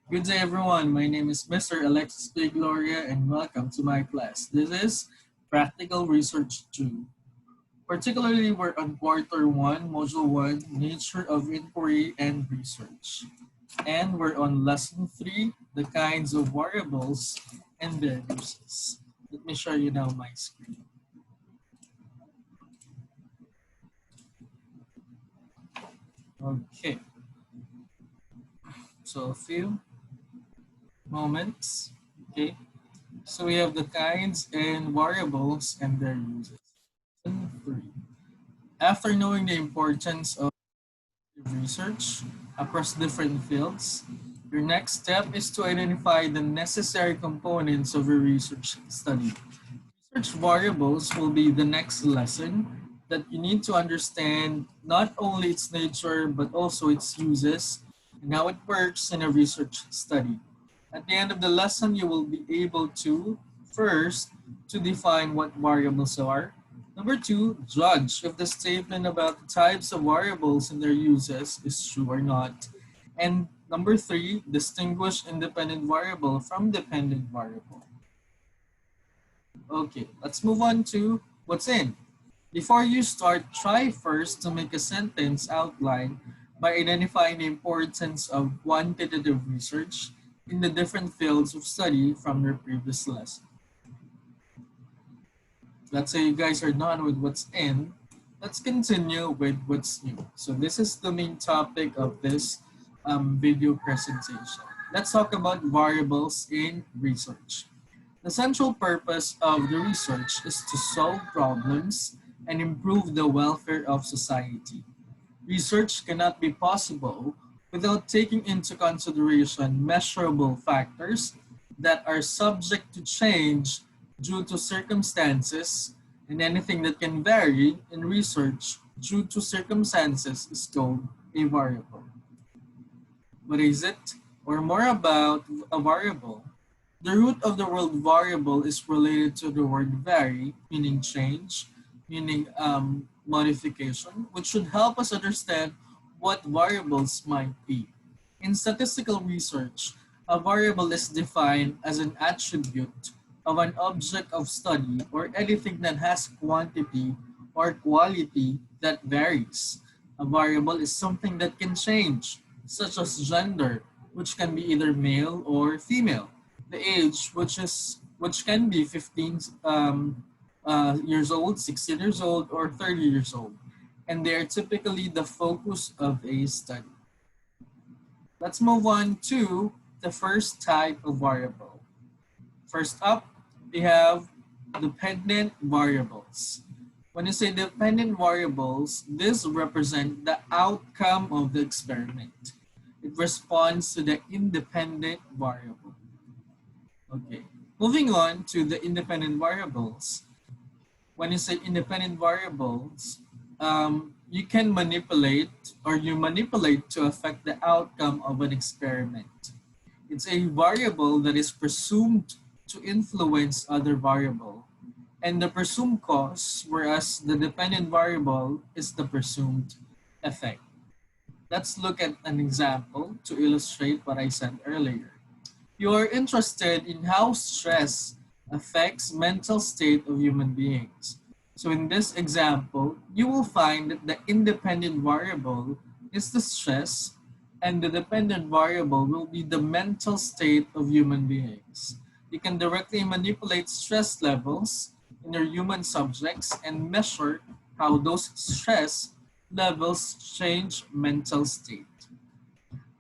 Good day, everyone. My name is Mr. Alexis P. Gloria, and welcome to my class. This is Practical Research 2. Particularly, we're on Quarter 1, Module 1, Nature of Inquiry and Research. And we're on Lesson 3, the kinds of variables and their uses. Let me show you now my screen. Okay, so a few moments. Okay, so we have the kinds and variables and their uses. Lesson 3. After knowing the importance of research across different fields, your next step is to identify the necessary components of your research study. Research variables will be the next lesson that you need to understand not only its nature but also its uses and how it works in a research study. At the end of the lesson, you will be able to first to define what variables are. Number two, judge if the statement about the types of variables and their uses is true or not. And number three, distinguish independent variable from dependent variable. Okay, let's move on to what's in. Before you start, try first to make a sentence outline by identifying the importance of quantitative research in the different fields of study from your previous lesson. Let's say you guys are done with what's in. Let's continue with what's new. So this is the main topic of this video presentation. Let's talk about variables in research. The central purpose of the research is to solve problems and improve the welfare of society. Research cannot be possible without taking into consideration measurable factors that are subject to change due to circumstances, and anything that can vary in research due to circumstances is called a variable. What is it? Or more about a variable. The root of the word variable is related to the word vary, meaning change, meaning modification, which should help us understand what variables might be. In statistical research, a variable is defined as an attribute of an object of study or anything that has quantity or quality that varies. A variable is something that can change, such as gender, which can be either male or female. The age, which can be 15 years old, 16 years old, or 30 years old. And they are typically the focus of a study. Let's move on to the first type of variable. First up, we have dependent variables. When you say dependent variables, this represents the outcome of the experiment. It responds to the independent variable. Okay, moving on to the independent variables. When you say independent variables, you can manipulate or you manipulate to affect the outcome of an experiment. It's a variable that is presumed to influence other variable and the presumed cause, whereas the dependent variable is the presumed effect. Let's look at an example to illustrate what I said earlier. You are interested in how stress affects mental state of human beings. So in this example, you will find that the independent variable is the stress and the dependent variable will be the mental state of human beings. You can directly manipulate stress levels in your human subjects and measure how those stress levels change mental state.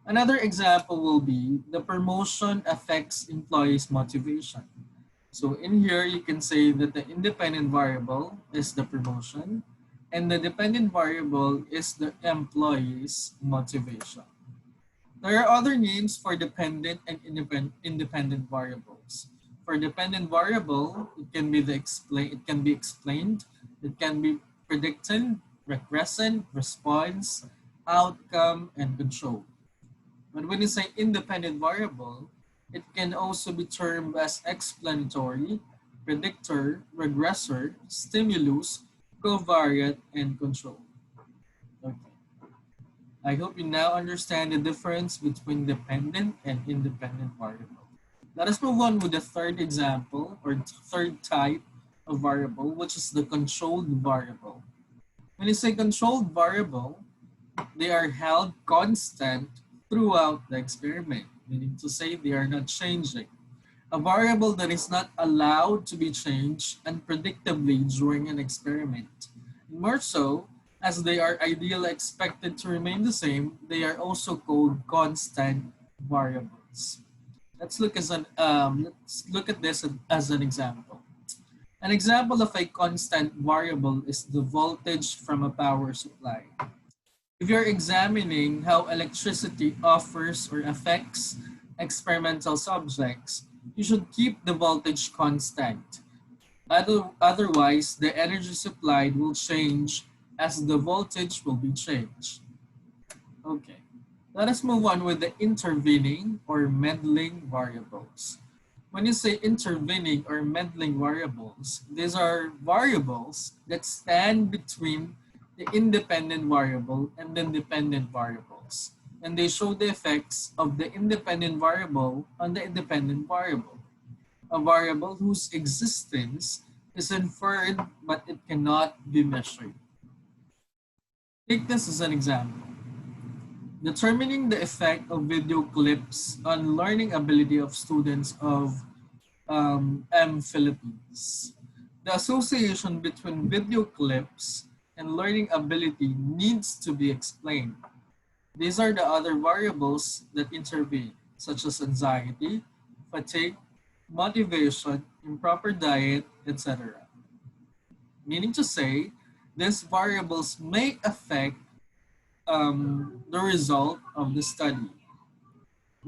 Another example will be the promotion affects employees' motivation. So in here, you can say that the independent variable is the promotion and the dependent variable is the employee's motivation. There are other names for dependent and independent variables. For dependent variable, it can be explained, it can be predicted, regressant, response, outcome, and control. But when you say independent variable, it can also be termed as explanatory, predictor, regressor, stimulus, covariate, and control. Okay. I hope you now understand the difference between dependent and independent variable. Let us move on with the third example or third type of variable, which is the controlled variable. When you say controlled variable, they are held constant throughout the experiment, meaning to say they are not changing. A variable that is not allowed to be changed unpredictably during an experiment. More so, as they are ideally expected to remain the same, they are also called constant variables. Let's look at this as an example. An example of a constant variable is the voltage from a power supply. If you're examining how electricity offers or affects experimental subjects, you should keep the voltage constant. Otherwise, the energy supplied will change as the voltage will be changed. Okay, let us move on with the intervening or meddling variables. When you say intervening or meddling variables, these are variables that stand between the independent variable and the dependent variables. And they show the effects of the independent variable on the independent variable. A variable whose existence is inferred but it cannot be measured. Take this as an example. Determining the effect of video clips on learning ability of students of Philippines. The association between video clips and learning ability needs to be explained. These are the other variables that intervene, such as anxiety, fatigue, motivation, improper diet, etc. Meaning to say, these variables may affect the result of the study.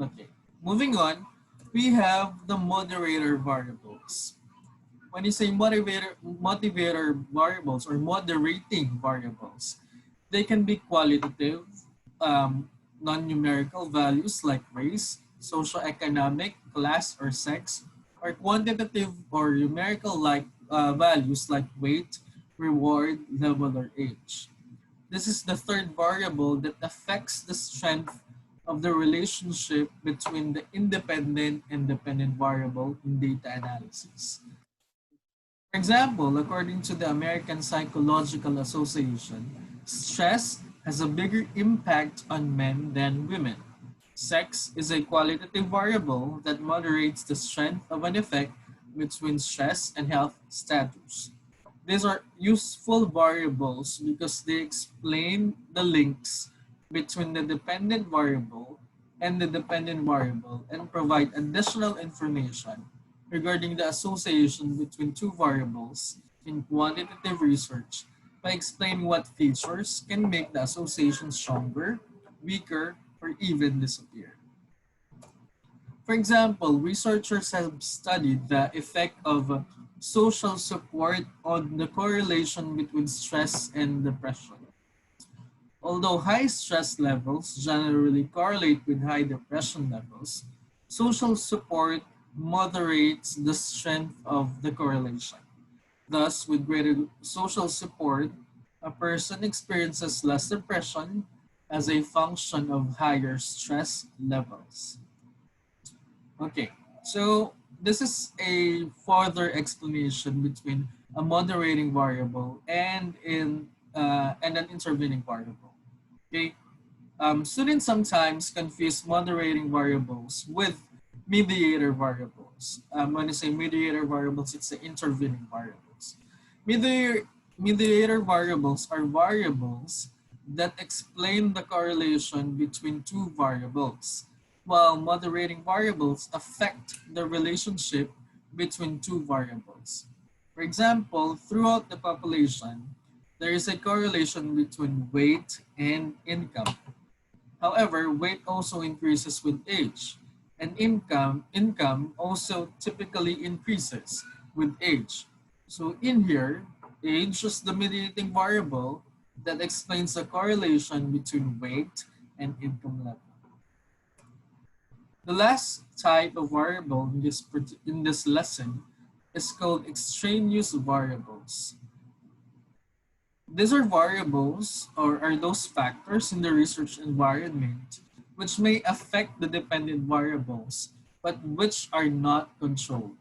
Okay, moving on, we have the moderator variables. When you say motivator variables or moderating variables, they can be qualitative, non-numerical values like race, socioeconomic, class, or sex, or quantitative or numerical like values like weight, reward, level, or age. This is the third variable that affects the strength of the relationship between the independent and dependent variable in data analysis. For example, according to the American Psychological Association, stress has a bigger impact on men than women. Sex is a qualitative variable that moderates the strength of an effect between stress and health status. These are useful variables because they explain the links between the dependent variable and the dependent variable and provide additional information regarding the association between two variables in quantitative research by explaining what features can make the association stronger, weaker, or even disappear. For example, researchers have studied the effect of social support on the correlation between stress and depression. Although high stress levels generally correlate with high depression levels, social support moderates the strength of the correlation. Thus, with greater social support, a person experiences less depression as a function of higher stress levels. Okay, so this is a further explanation between a moderating variable and an intervening variable. Okay, students sometimes confuse moderating variables with mediator variables. When I say mediator variables, it's the intervening variables. Mediator variables are variables that explain the correlation between two variables, while moderating variables affect the relationship between two variables. For example, throughout the population, there is a correlation between weight and income. However, weight also increases with age, and income also typically increases with age. So in here, age is the mediating variable that explains the correlation between weight and income level. The last type of variable in this lesson is called extraneous variables. These are variables or are those factors in the research environment which may affect the dependent variables but which are not controlled.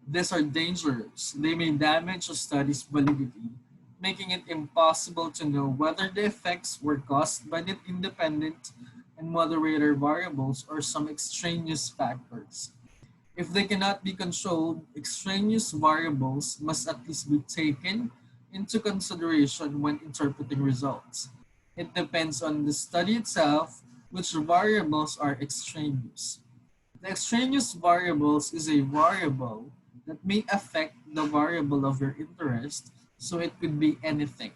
These are dangerous. They may damage a study's validity, making it impossible to know whether the effects were caused by the independent and moderator variables or some extraneous factors. If they cannot be controlled, extraneous variables must at least be taken into consideration when interpreting results. It depends on the study itself which variables are extraneous. The extraneous variables is a variable that may affect the variable of your interest, so it could be anything.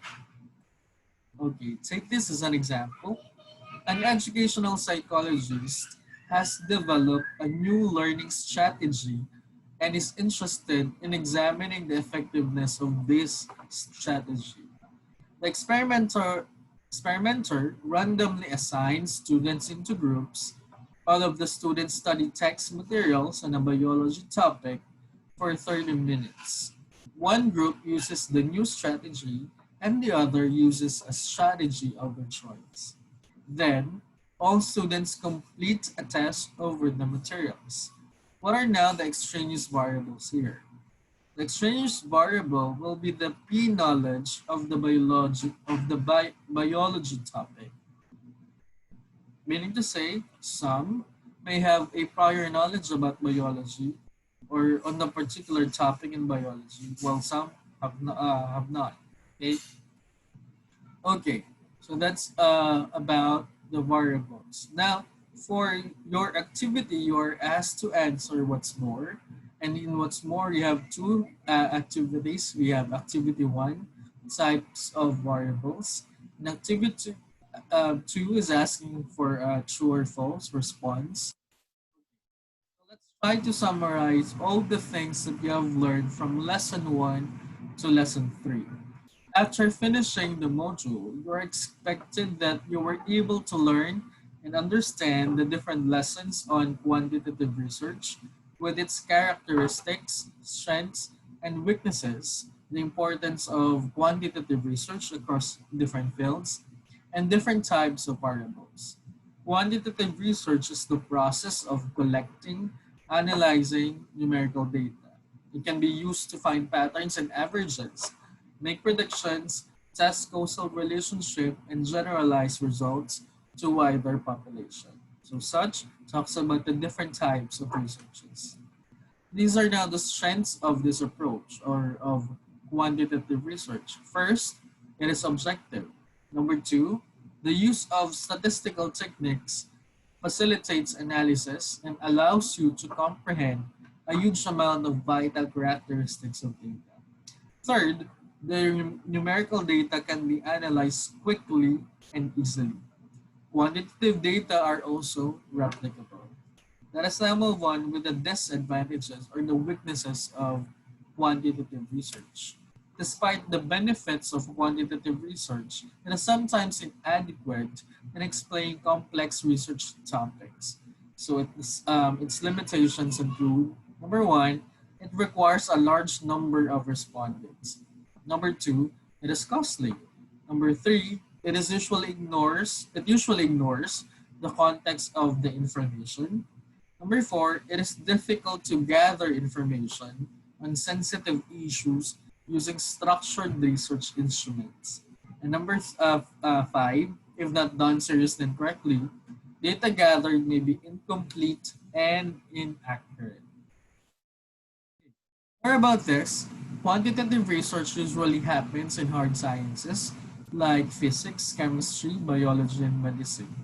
Okay, take this as an example. An educational psychologist has developed a new learning strategy and is interested in examining the effectiveness of this strategy. The experimenter randomly assigns students into groups. All of the students study text materials on a biology topic for 30 minutes. One group uses the new strategy and the other uses a strategy of their choice. Then, all students complete a test over the materials. What are now the extraneous variables here? The extraneous variable will be the pre-knowledge of the biology topic. Meaning to say, some may have a prior knowledge about biology or on a particular topic in biology, while some have not. Okay, okay. So that's about the variables. Now, for your activity, you are asked to answer what's more. And in what's more, you have two activities. We have activity one, types of variables. And activity two is asking for a true or false response. So let's try to summarize all the things that you have learned from lesson one to lesson three. After finishing the module, you are expected that you were able to learn and understand the different lessons on quantitative research with its characteristics, strengths, and weaknesses, the importance of quantitative research across different fields, and different types of variables. Quantitative research is the process of collecting, analyzing numerical data. It can be used to find patterns and averages, make predictions, test causal relationship, and generalize results to wider population. So such talks about the different types of researches. These are now the strengths of this approach or of quantitative research. First, it is objective. Number two, the use of statistical techniques facilitates analysis and allows you to comprehend a huge amount of vital characteristics of data. Third, the numerical data can be analyzed quickly and easily. Quantitative data are also replicable. Let us now move on with the disadvantages or the weaknesses of quantitative research. Despite the benefits of quantitative research, it is sometimes inadequate in explaining complex research topics. So its limitations include, number one, it requires a large number of respondents. Number two, it is costly. Number three, it usually ignores the context of the information. Number four, it is difficult to gather information on sensitive issues using structured research instruments. And number five, if not done seriously and correctly, data gathered may be incomplete and inaccurate. More about this, quantitative research usually happens in hard sciences like physics, chemistry, biology, and medicine.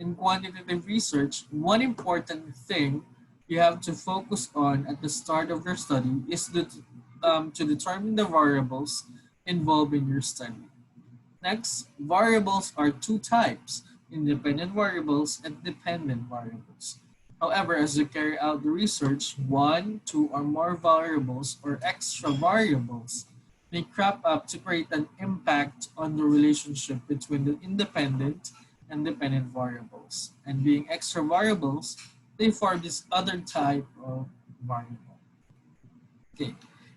In quantitative research, one important thing you have to focus on at the start of your study is to determine the variables involved in your study. Next, variables are two types, independent variables and dependent variables. However, as you carry out the research, one, two, or more variables or extra variables may crop up to create an impact on the relationship between the independent and dependent variables. And being extra variables, they form this other type of variable. Okay,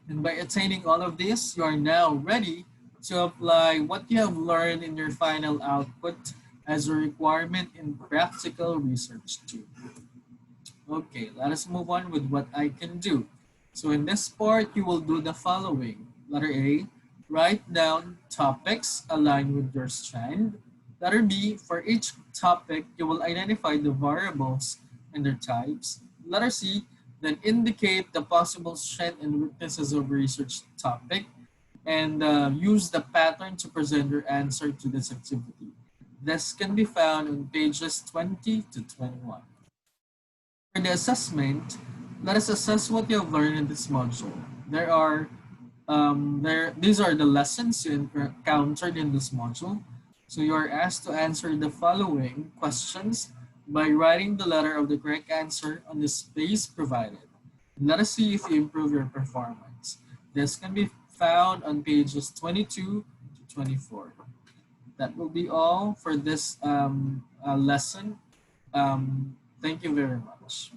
and by attaining all of this, you are now ready to apply what you have learned in your final output as a requirement in practical research too. Okay, let us move on with what I can do. So in this part, you will do the following. Letter A, write down topics aligned with your strand. Letter B, for each topic, you will identify the variables and their types. Letter C, then indicate the possible strengths and weaknesses of a research topic and use the pattern to present your answer to this activity. This can be found on pages 20 to 21. For the assessment, let us assess what you have learned in this module. These are the lessons you encountered in this module. So you are asked to answer the following questions by writing the letter of the correct answer on the space provided. Let us see if you improve your performance. This can be found on pages 22 to 24. That will be all for this lesson. Thank you very much.